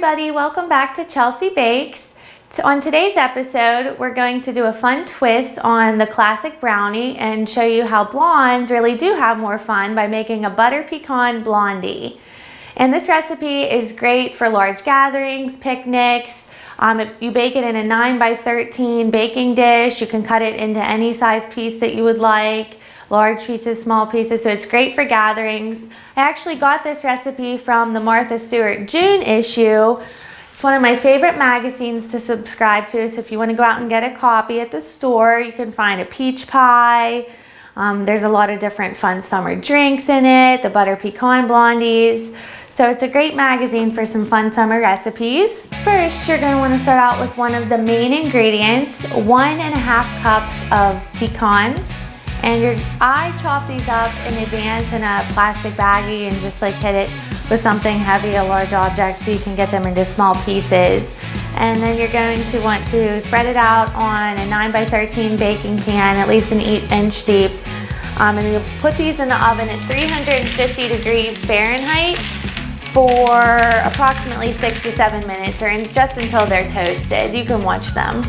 everybody, welcome back to Chelsea Bakes. On today's episode, we're going to do a fun twist on the classic brownie and show you how blondes really do have more fun by making a butter pecan blondie. And this recipe is great for large gatherings, picnics. You bake it in a 9 by 13 baking dish. You can cut it into any size piece that you would like. Large pieces, small pieces, so it's great for gatherings. I actually got this recipe from the Martha Stewart June issue. It's one of my favorite magazines to subscribe to, so if you want to go out and get a copy at the store, you can find a peach pie. There's a lot of different fun summer drinks in it, the butter pecan blondies. So it's a great magazine for some fun summer recipes. First, you're going to want to start out with one of the main ingredients, 1.5 cups of pecans. And I chop these up in advance in a plastic baggie and just like hit it with something heavy, a large object, so you can get them into small pieces. And then you're going to want to spread it out on a 9 by 13 baking pan, at least an 1-inch deep. And you'll put these in the oven at 350 degrees Fahrenheit for approximately 6 to 7 minutes, or just until they're toasted. You can watch them.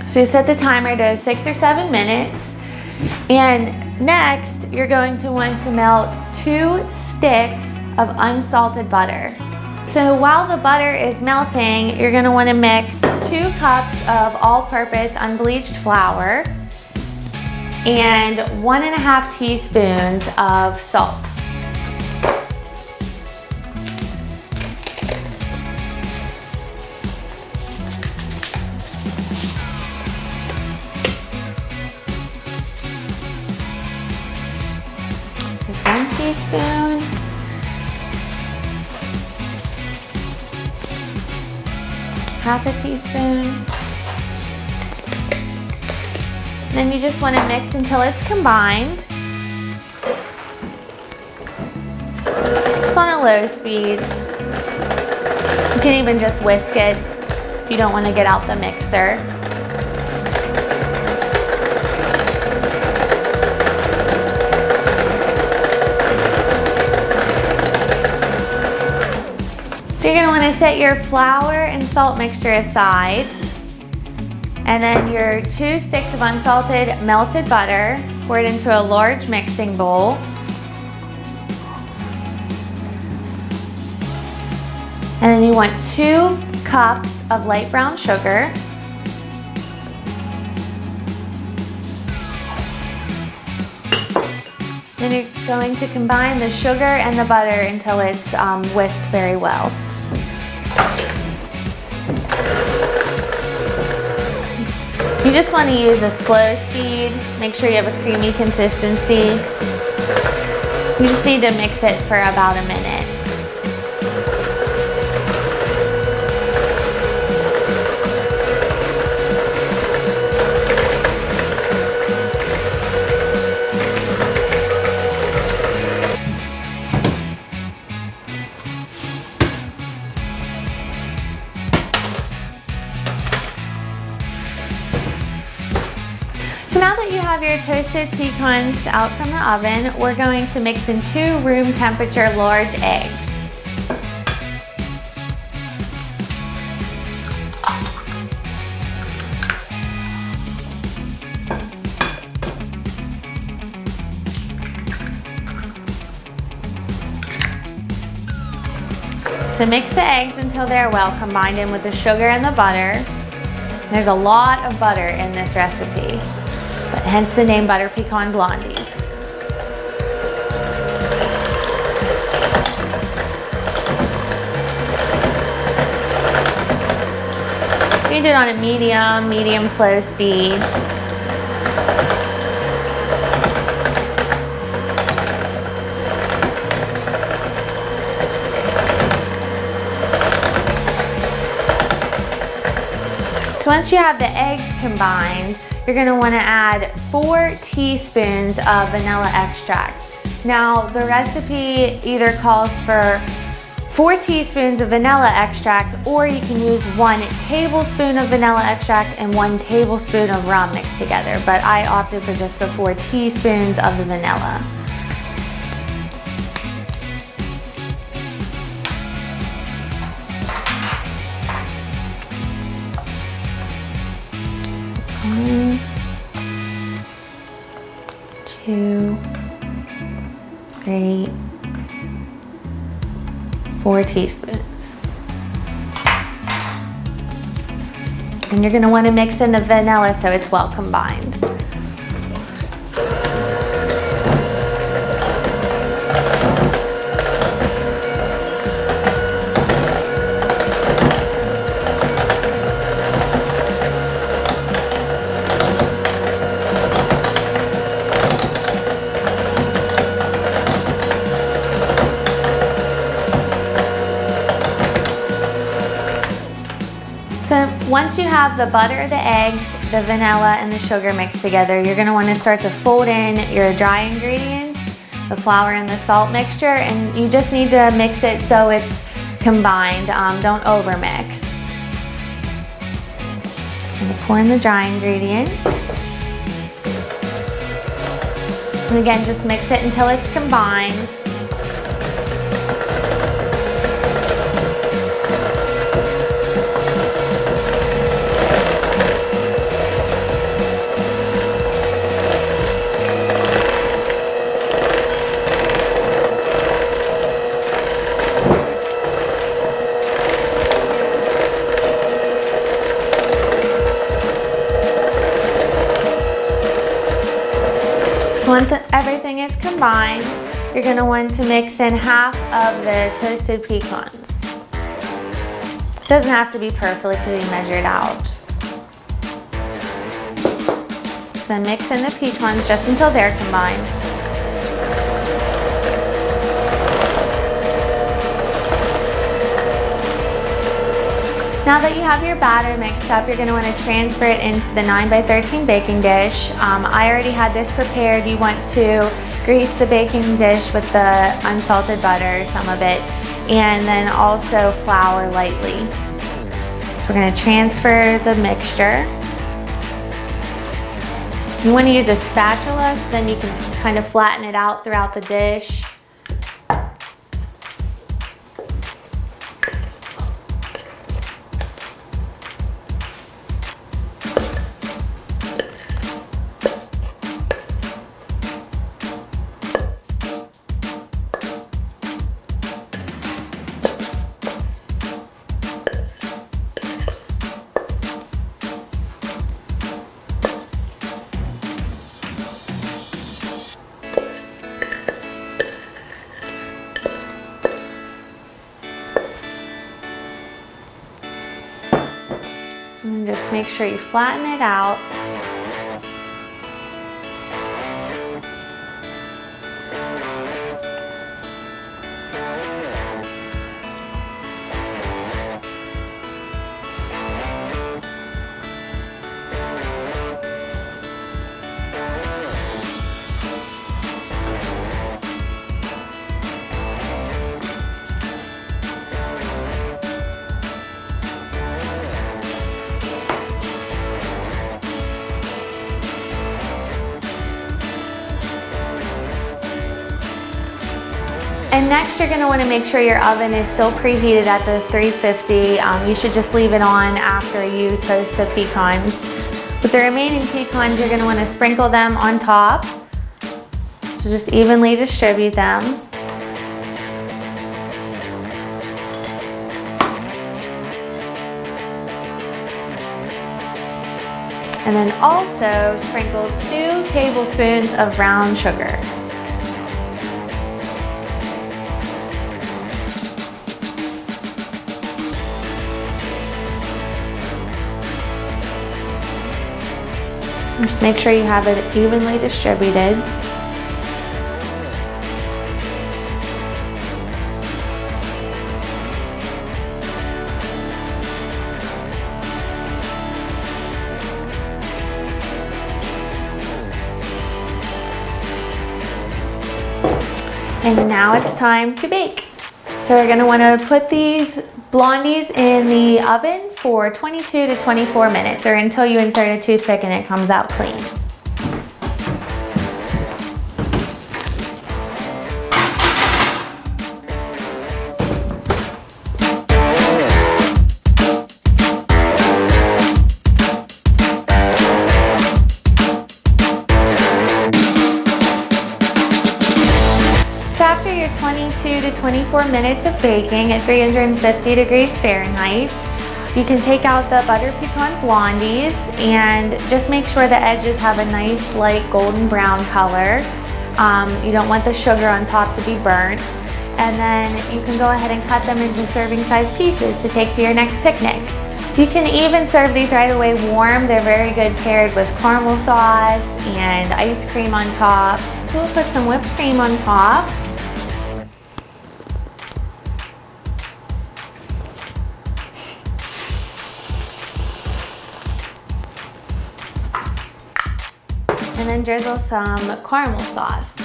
So you set the timer to 6 or 7 minutes, and next you're going to want to melt 2 sticks of unsalted butter. So while the butter is melting, you're going to want to mix 2 cups of all-purpose unbleached flour and 1.5 teaspoons of salt. Just 1 teaspoon. Half a teaspoon. Then you just want to mix until it's combined. Just on a low speed. You can even just whisk it if you don't want to get out the mixer. So you're going to want to set your flour and salt mixture aside, and then your 2 sticks of unsalted melted butter, pour it into a large mixing bowl. And then you want 2 cups of light brown sugar. Then you're going to combine the sugar and the butter until it's whisked very well. You just want to use a slow speed. Make sure you have a creamy consistency. You just need to mix it for about a minute. So now that you have your toasted pecans out from the oven, we're going to mix in 2 room temperature large eggs. So mix the eggs until they're well combined in with the sugar and the butter. There's a lot of butter in this recipe, but hence the name Butter Pecan Blondies. You do it on a medium, slow speed. So once you have the eggs combined, you're going to want to add 4 teaspoons of vanilla extract. Now, the recipe either calls for 4 teaspoons of vanilla extract, or you can use 1 tablespoon of vanilla extract and 1 tablespoon of rum mixed together, but I opted for just the 4 teaspoons of the vanilla. One, 2, 3, 4 teaspoons. And you're going to want to mix in the vanilla so it's well combined. So once you have the butter, the eggs, the vanilla, and the sugar mixed together, you're gonna wanna start to fold in your dry ingredients, the flour and the salt mixture, and you just need to mix it so it's combined. Don't over mix. I'm gonna pour in the dry ingredients. And again, just mix it until it's combined. Once everything is combined, you're going to want to mix in half of the toasted pecans. It doesn't have to be perfectly measured out. So mix in the pecans just until they're combined. Now that you have your batter mixed up, you're going to want to transfer it into the 9x13 baking dish. I already had this prepared. You want to grease the baking dish with the unsalted butter, some of it, and then also flour lightly. So we're going to transfer the mixture. You want to use a spatula so then you can kind of flatten it out throughout the dish. And just make sure you flatten it out. And next you're going to want to make sure your oven is still preheated at the 350. You should just leave it on after you toast the pecans. With the remaining pecans, you're going to want to sprinkle them on top. So just evenly distribute them. And then also sprinkle 2 tablespoons of brown sugar. Just make sure you have it evenly distributed. And now it's time to bake. So we're gonna wanna put these blondies in the oven for 22 to 24 minutes, or until you insert a toothpick and it comes out clean. So after your 22 to 24 minutes of baking at 350 degrees Fahrenheit, you can take out the butter pecan blondies and just make sure the edges have a nice light golden brown color. You don't want the sugar on top to be burnt. And then you can go ahead and cut them into serving size pieces to take to your next picnic. You can even serve these right away warm. They're very good paired with caramel sauce and ice cream on top. So we'll put some whipped cream on top. And then drizzle some caramel sauce.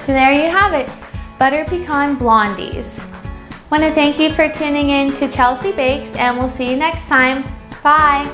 So there you have it, butter pecan blondies. Want to thank you for tuning in to Chelsea Bakes, and we'll see you next time. Bye.